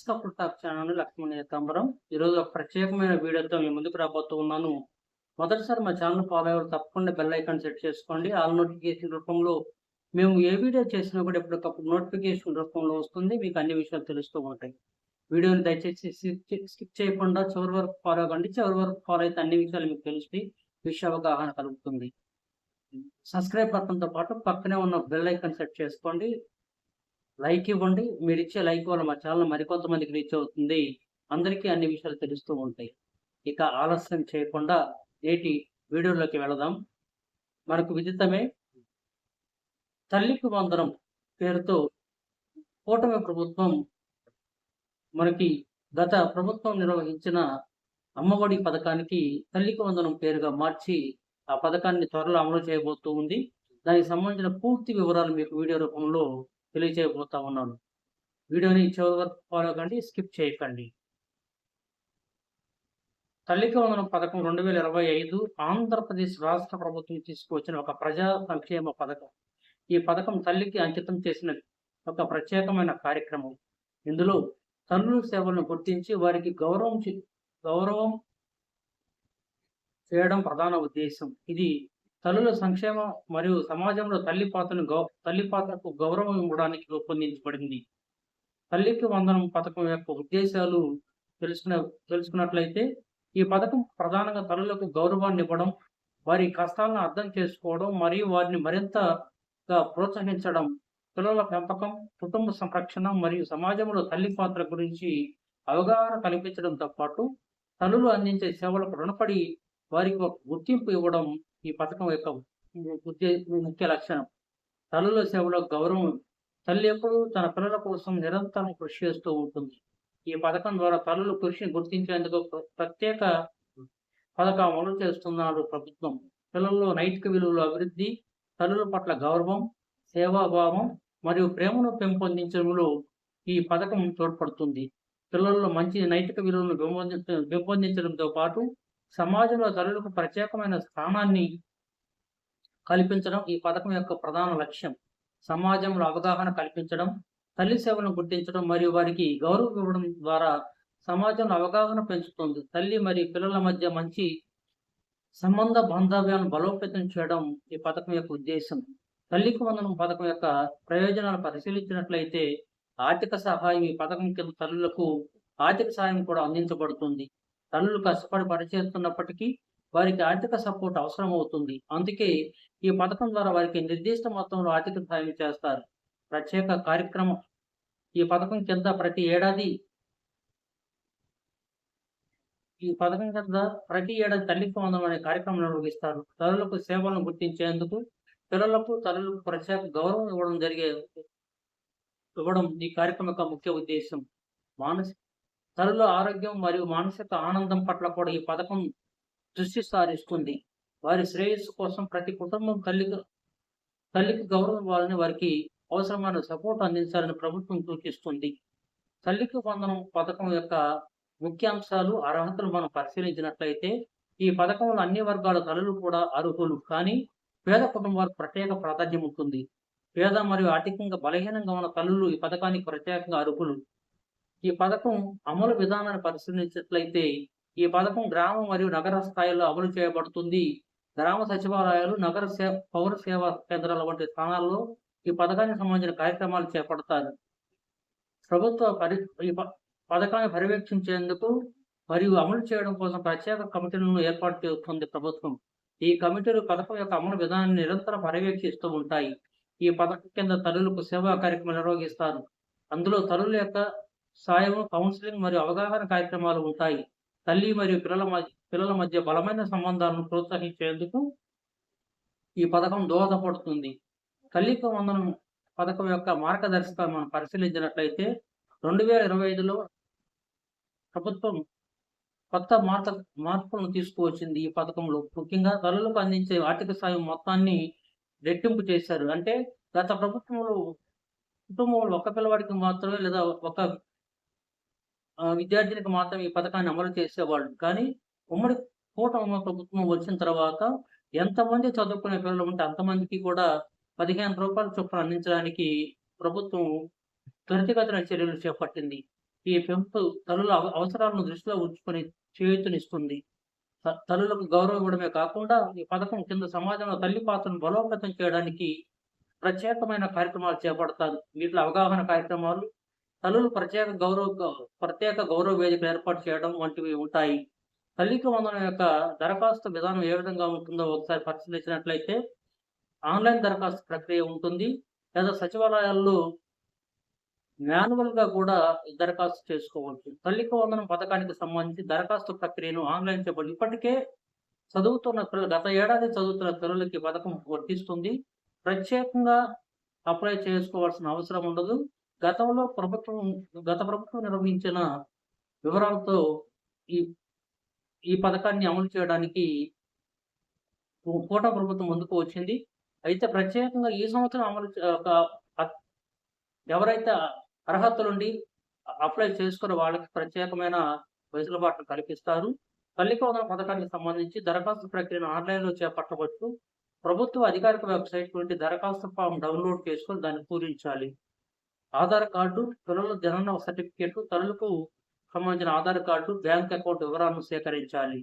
Couple talk channel Lakshman Ekambaram. ఈరోజు ఒక ప్రత్యేకమైన వీడియోతో మీ ముందుకు రాబోతూ ఉన్నాను. మొదటిసారి మా ఛానల్ ఫాలో అయ్యారు తప్పకుండా బెల్ ఐకాన్ సెట్ చేసుకోండి. ఆల్ నోటిఫికేషన్ రూపంలో మేము ఏ వీడియో చేసినా కూడా ఎప్పటికప్పుడు నోటిఫికేషన్ రూపంలో వస్తుంది. మీకు అన్ని విషయాలు తెలుస్తూ ఉంటాయి. వీడియోని దయచేసి స్కిప్ చేయకుండా చివరి వరకు ఫాలో అవ్వండి. చివరి వరకు ఫాలో అయితే అన్ని విషయాలు మీకు తెలుస్తాయి. విషయ అవగాహన కలుగుతుంది. సబ్స్క్రైబ్ బటన్తో పాటు పక్కనే ఉన్న బెల్ ఐకాన్ సెట్ చేసుకోండి. లైక్ ఇవ్వండి. మీరు ఇచ్చే లైక్ వల్ల మా ఛానల్ మరికొంతమందికి రీచ్ అవుతుంది. అందరికీ అన్ని విషయాలు తెలుస్తూ ఉంటాయి. ఇక ఆలస్యం చేయకుండా నేటి వీడియోలోకి వెళదాం. మనకు విదితమే తల్లికి వందనం పేరుతో కూటమి ప్రభుత్వం మనకి గత ప్రభుత్వం నిర్వహించిన అమ్మఒడి పథకానికి తల్లికి వందనం పేరుగా మార్చి ఆ పథకాన్ని త్వరలో అమలు చేయబోతూ ఉంది. దానికి సంబంధించిన పూర్తి వివరాలు మీకు వీడియో రూపంలో తెలియజేయబోతా ఉన్నాను. వీడియోని చివరి వరకు ఫాలో కండి, స్కిప్ చేయకండి. తల్లికి వందనం పథకం 2025 ఆంధ్రప్రదేశ్ రాష్ట్ర ప్రభుత్వం తీసుకువచ్చిన ఒక ప్రజా సంక్షేమ పథకం. ఈ పథకం తల్లికి అంకితం చేసిన ఒక ప్రత్యేకమైన కార్యక్రమం. ఇందులో తల్లుల సేవలను గుర్తించి వారికి గౌరవం చేయడం ప్రధాన ఉద్దేశం. ఇది తల్లుల సంక్షేమం మరియు సమాజంలో తల్లి పాత్రకు గౌరవం ఇవ్వడానికి రూపొందించబడింది. తల్లికి వందనం పథకం యొక్క ఉద్దేశాలు తెలుసుకున్నట్లయితే ఈ పథకం ప్రధానంగా తల్లులకు గౌరవాన్ని ఇవ్వడం, వారి కష్టాలను అర్థం చేసుకోవడం మరియు వారిని మరింతగా ప్రోత్సహించడం, పిల్లల పెంపకం, కుటుంబ సంరక్షణ మరియు సమాజంలో తల్లి పాత్ర గురించి అవగాహన కల్పించడంతో పాటు తల్లులు అందించే సేవలకు రుణపడి వారికి ఒక గుర్తింపు ఇవ్వడం ఈ పథకం యొక్క ముఖ్య లక్షణం. తల్లుల సేవలో గౌరవం. తల్లి ఎప్పుడు తన పిల్లల కోసం నిరంతరం కృషి చేస్తూ ఉంటుంది. ఈ పథకం ద్వారా తల్లుల కృషిని గుర్తించేందుకు ప్రత్యేక పథకం అమలు చేస్తున్నారు ప్రభుత్వం. పిల్లల్లో నైతిక విలువల అభివృద్ధి, తల్లుల పట్ల గౌరవం, సేవాభావం మరియు ప్రేమను పెంపొందించడంలో ఈ పథకం తోడ్పడుతుంది. పిల్లల్లో మంచి నైతిక విలువలను పెంపొందించడంతో పాటు సమాజంలో తల్లులకు ప్రత్యేకమైన స్థానాన్ని కల్పించడం ఈ పథకం యొక్క ప్రధాన లక్ష్యం. సమాజంలో అవగాహన కల్పించడం, తల్లి సేవలను గుర్తించడం మరియు వారికి గౌరవం ఇవ్వడం ద్వారా సమాజంలో అవగాహన పెంచుతుంది. తల్లి మరియు పిల్లల మధ్య మంచి సంబంధ బాంధవ్యాలను బలోపేతం చేయడం ఈ పథకం యొక్క ఉద్దేశం. తల్లికి వందనం పథకం యొక్క ప్రయోజనాలు పరిశీలించినట్లయితే ఆర్థిక సహాయం. ఈ పథకం కింద తల్లులకు ఆర్థిక సహాయం కూడా అందించబడుతుంది. తల్లులు కష్టపడి పనిచేస్తున్నప్పటికీ వారికి ఆర్థిక సపోర్ట్ అవసరం అవుతుంది. అందుకే ఈ పథకం ద్వారా వారికి నిర్దిష్ట మొత్తంలో ఆర్థిక సహాయం చేస్తారు. ప్రత్యేక కార్యక్రమం. ఈ పథకం కింద ప్రతి ఏడాది తల్లికి వందనం అనే కార్యక్రమం నిర్వహిస్తారు. తల్లులకు సేవలను గుర్తించేందుకు పిల్లలకు తల్లులకు ప్రత్యేక గౌరవం ఇవ్వడం ఈ కార్యక్రమం యొక్క ముఖ్య ఉద్దేశం. తల్లుల ఆరోగ్యం మరియు మానసిక ఆనందం పట్ల కూడా ఈ పథకం దృష్టి సారిస్తుంది. వారి శ్రేయస్సు కోసం ప్రతి కుటుంబం తల్లికి గౌరవం ఇవ్వాలని, వారికి అవసరమైన సపోర్ట్ అందించాలని ప్రభుత్వం సూచిస్తుంది. తల్లికి వందనం పథకం యొక్క ముఖ్యాంశాలు, అర్హతలు మనం పరిశీలించినట్లయితే ఈ పథకంలో అన్ని వర్గాల తల్లులు కూడా అర్హులు. కానీ పేద కుటుంబాలకు ప్రత్యేక ప్రాధాన్యం ఉంటుంది. పేద మరియు ఆర్థికంగా బలహీనంగా ఉన్న తల్లులు ఈ పథకానికి ప్రత్యేకంగా అర్హులు. ఈ పథకం అమలు విధానాన్ని పరిశీలించినట్లయితే ఈ పథకం గ్రామ మరియు నగర స్థాయిలో అమలు చేయబడుతుంది. గ్రామ సచివాలయాలు, పౌర సేవా కేంద్రాల వంటి స్థానాల్లో ఈ పథకానికి సంబంధించిన కార్యక్రమాలు చేపడతారు. ఈ పథకాన్ని పర్యవేక్షించేందుకు మరియు అమలు చేయడం కోసం ప్రత్యేక కమిటీలను ఏర్పాటు చేస్తుంది ప్రభుత్వం. ఈ కమిటీలు పథకం యొక్క అమలు విధానాన్ని నిరంతరం పర్యవేక్షిస్తూ ఉంటాయి. ఈ పథకం కింద తల్లులకు సేవా కార్యక్రమాలు నిర్వహిస్తారు. అందులో తల్లుల యొక్క సాయం, కౌన్సిలింగ్ మరియు అవగాహన కార్యక్రమాలు ఉంటాయి. తల్లి మరియు పిల్లల మధ్య బలమైన సంబంధాలను ప్రోత్సహించేందుకు ఈ పథకం దోహదపడుతుంది. తల్లికి వందనం పథకం యొక్క మార్గదర్శకాలు మనం పరిశీలించినట్లయితే 2025లో ప్రభుత్వం కొత్త మార్పులను తీసుకువచ్చింది. ఈ పథకంలో ముఖ్యంగా తల్లులకు అందించే ఆర్థిక సాయం మొత్తాన్ని రెట్టింపు చేశారు. అంటే గత ప్రభుత్వంలో కుటుంబంలో ఒక పిల్లవాడికి మాత్రమే లేదా ఒక విద్యార్థినికి మాత్రం ఈ పథకాన్ని అమలు చేసేవాళ్ళు. కానీ ఉమ్మడి కూటమి ప్రభుత్వం వచ్చిన తర్వాత ఎంతమంది చదువుకునే పిల్లలు ఉంటే అంతమందికి కూడా ₹15 చొప్పున అందించడానికి ప్రభుత్వం త్వరితగతిన చర్యలు చేపట్టింది. ఈ పెంపు తల్లుల అవసరాలను దృష్టిలో ఉంచుకొని చేయూతనిస్తుంది. తల్లులకు గౌరవం ఇవ్వడమే కాకుండా ఈ పథకం కింద సమాజంలో తల్లి పాత్రను బలోపేతం చేయడానికి ప్రత్యేకమైన కార్యక్రమాలు చేపడతారు. వీటిలో అవగాహన కార్యక్రమాలు, తల్లులు ప్రత్యేక గౌరవ వేదికలు ఏర్పాటు చేయడం వంటివి ఉంటాయి. తల్లికి వందనం యొక్క దరఖాస్తు విధానం ఏ విధంగా ఉంటుందో ఒకసారి పరిశీలించినట్లయితే, ఆన్‌లైన్ దరఖాస్తు ప్రక్రియ ఉంటుంది. లేదా సచివాలయాల్లో మాన్యువల్‌గా కూడా దరఖాస్తు చేసుకోవచ్చు. తల్లికి వందనం పథకానికి సంబంధించి దరఖాస్తు ప్రక్రియను ఆన్‌లైన్ చేపట్టి ఇప్పటికే గత ఏడాది చదువుతున్న పిల్లలకి పథకం వర్తిస్తుంది. ప్రత్యేకంగా అప్లై చేసుకోవాల్సిన అవసరం ఉండదు. గత ప్రభుత్వం నిర్వహించిన వివరాలతో ఈ ఈ పథకాన్ని అమలు చేయడానికి కూటమి ప్రభుత్వం ముందుకు వచ్చింది. అయితే ప్రత్యేకంగా ఈ సంవత్సరం ఎవరైతే అర్హతలుండి అప్లై చేసుకున్న వాళ్ళకి ప్రత్యేకమైన వెసులుబాట్లు కల్పిస్తారు. తల్లికి వందనం పథకానికి సంబంధించి దరఖాస్తు ప్రక్రియను ఆన్‌లైన్‌లో చేపట్టవచ్చు. ప్రభుత్వ అధికారిక వెబ్‌సైట్ నుండి దరఖాస్తు ఫామ్ డౌన్‌లోడ్ చేసుకొని దాన్ని పూరించాలి. ఆధార్ కార్డు, పిల్లల జనన సర్టిఫికేట్, తల్లులకు సంబంధించిన ఆధార్ కార్డు, బ్యాంక్ అకౌంట్ వివరాలను సేకరించాలి.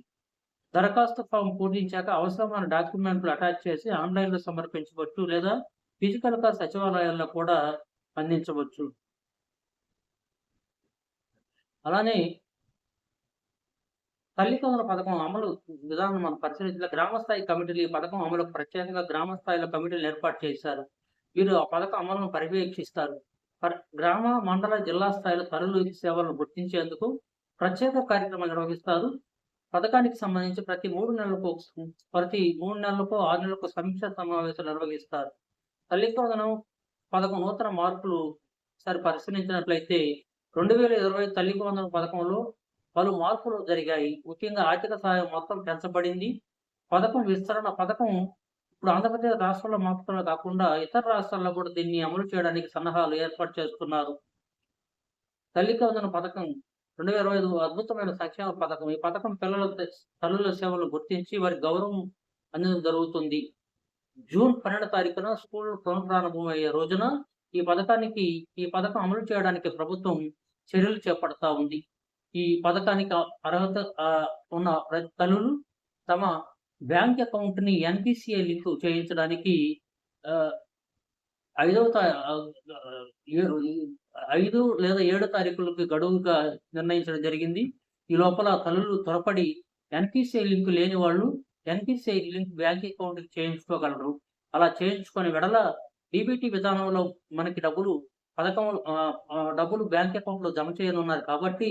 దరఖాస్తు ఫామ్ పూరించాక అవసరమైన డాక్యుమెంట్లు అటాచ్ చేసి ఆన్‌లైన్‌లో సమర్పించవచ్చు లేదా ఫిజికల్‌గా సచివాలయాల్లో కూడా అందించవచ్చు. అలానే తల్లికి వందనం పథకం అమలు విధానం మనం పరిశీలించిన గ్రామస్థాయి కమిటీలు ఈ పథకం అమలుకు ప్రత్యేకంగా గ్రామ స్థాయిలో కమిటీలను ఏర్పాటు చేశారు. వీరు ఆ పథకం అమలును పర్యవేక్షిస్తారు. గ్రామ, మండల, జిల్లా స్థాయిలో తల్లుల సేవలను గుర్తించేందుకు ప్రత్యేక కార్యక్రమాలు నిర్వహిస్తారు. పథకానికి సంబంధించి ప్రతి 3 నెలలకు 6 నెలలకు సమీక్షా సమావేశాలు నిర్వహిస్తారు. తల్లికి వందనం పథకం నూతన మార్పులు ఒకసారి పరిశీలించినట్లయితే 2020 తల్లికి వందనం పథకంలో పలు మార్పులు జరిగాయి. ముఖ్యంగా ఆర్థిక సహాయం మొత్తం పెంచబడింది. పథకం ఇప్పుడు ఆంధ్రప్రదేశ్ రాష్ట్రంలో మాత్రమే కాకుండా ఇతర రాష్ట్రాల్లో కూడా దీన్ని అమలు చేయడానికి సన్నాహాలు ఏర్పాటు చేస్తున్నారు. తల్లికి వందనం పథకం 2025 అద్భుతమైన సంక్షేమ పథకం. ఈ పథకం తల్లుల సేవలను గుర్తించి వారి గౌరవం అందించడం జరుగుతుంది. జూన్ 12 తారీఖున స్కూల్ పునఃప్రారంభమయ్యే రోజున ఈ పథకం అమలు చేయడానికి ప్రభుత్వం చర్యలు చేపడతా ఉంది. ఈ పథకానికి అర్హత ఉన్న తల్లులు తమ బ్యాంక్ అకౌంట్‌ని ఎన్‌పిసిఐ లింక్ చేయించడానికి 5 లేదా 7 తారీఖులకి గడువుగా నిర్ణయించడం జరిగింది. ఈ లోపల తల్లులు త్వరపడి ఎన్‌పిసిఐ లింక్ లేని వాళ్ళు ఎన్‌పిసిఐ లింక్ బ్యాంక్ అకౌంట్‌కి చేయించుకోగలరు. అలా చేయించుకునే వెడల డీబీటీ విధానంలో మనకి డబ్బులు బ్యాంక్ అకౌంట్‌లో జమ చేయనున్నారు కాబట్టి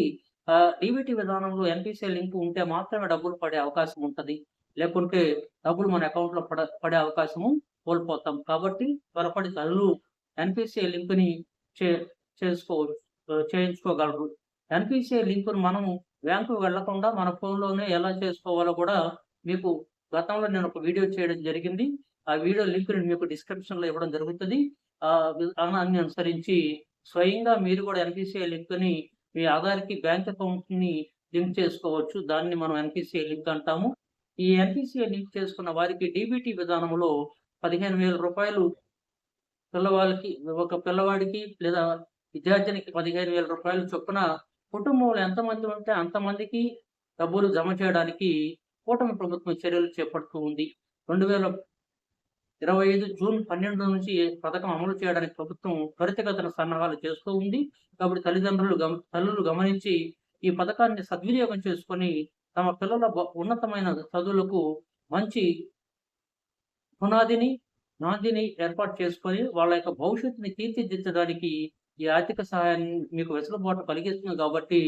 డీబీటీ విధానంలో ఎన్‌పిసిఐ లింక్ ఉంటే మాత్రమే డబ్బులు పడే అవకాశం ఉంటది. లేకుంటే డబ్బులు మన అకౌంట్‌లో పడే అవకాశము కోల్పోతాం. కాబట్టి త్వరపడి తల్లులు ఎన్‌పిసిఐ లింక్‌ని చేయించుకోగలరు. ఎన్‌పిసిఐ లింక్‌ను మనము బ్యాంకుకి వెళ్ళకుండా మన ఫోన్‌లోనే ఎలా చేసుకోవాలో కూడా మీకు గతంలో నేను ఒక వీడియో చేయడం జరిగింది. ఆ వీడియో లింక్‌ని మీకు డిస్క్రిప్షన్‌లో ఇవ్వడం జరుగుతది. విధానాన్ని అనుసరించి స్వయంగా మీరు కూడా ఎన్‌పిసిఐ లింక్‌ని మీ ఆధార్‌కి బ్యాంక్ అకౌంట్‌ని లింక్ చేసుకోవచ్చు. దాన్ని మనం ఎన్‌పిసిఐ లింక్ అంటాము. ఈ ఎన్‌పిసిఐ లింక్ చేసుకున్న వారికి డీబీటీ విధానంలో రూ. 15,000 ఒక పిల్లవాడికి లేదా విద్యార్థినికి రూ. 15,000 చొప్పున కుటుంబంలో ఎంతమంది ఉంటే అంతమందికి డబ్బులు జమ చేయడానికి కూటమి ప్రభుత్వం చర్యలు చేపడుతూ ఉంది. 2025 జూన్ 12 నుంచి పథకం అమలు చేయడానికి ప్రభుత్వం త్వరితగతిన సన్నాహాలు చేస్తూ ఉంది. కాబట్టి తల్లులు గమనించి ఈ పథకాన్ని సద్వినియోగం చేసుకొని తమ పిల్లల ఉన్నతమైన చదువులకు మంచి నాందిని ఏర్పాటు చేసుకొని వాళ్ళ యొక్క భవిష్యత్తుని తీర్చిదిద్దడానికి ఈ ఆర్థిక సహాయాన్ని మీకు వెసులుబాటు కలిగిస్తుంది కాబట్టి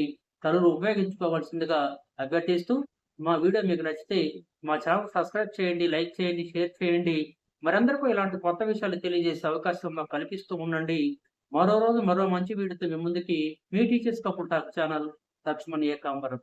తల్లులు ఉపయోగించుకోవాల్సిందిగా అభ్యర్థిస్తూ, మా వీడియో మీకు నచ్చితే మా ఛానల్ సబ్స్క్రైబ్ చేయండి, లైక్ చేయండి, షేర్ చేయండి. మరందరికీ ఇలాంటి కొత్త విషయాలు తెలియజేసే అవకాశం మాకు కల్పిస్తూ ఉండండి. మరో రోజు మరో మంచి వీడియోతో మీ ముందుకి మీ teachers couple talk channel Lakshman Ekambaram.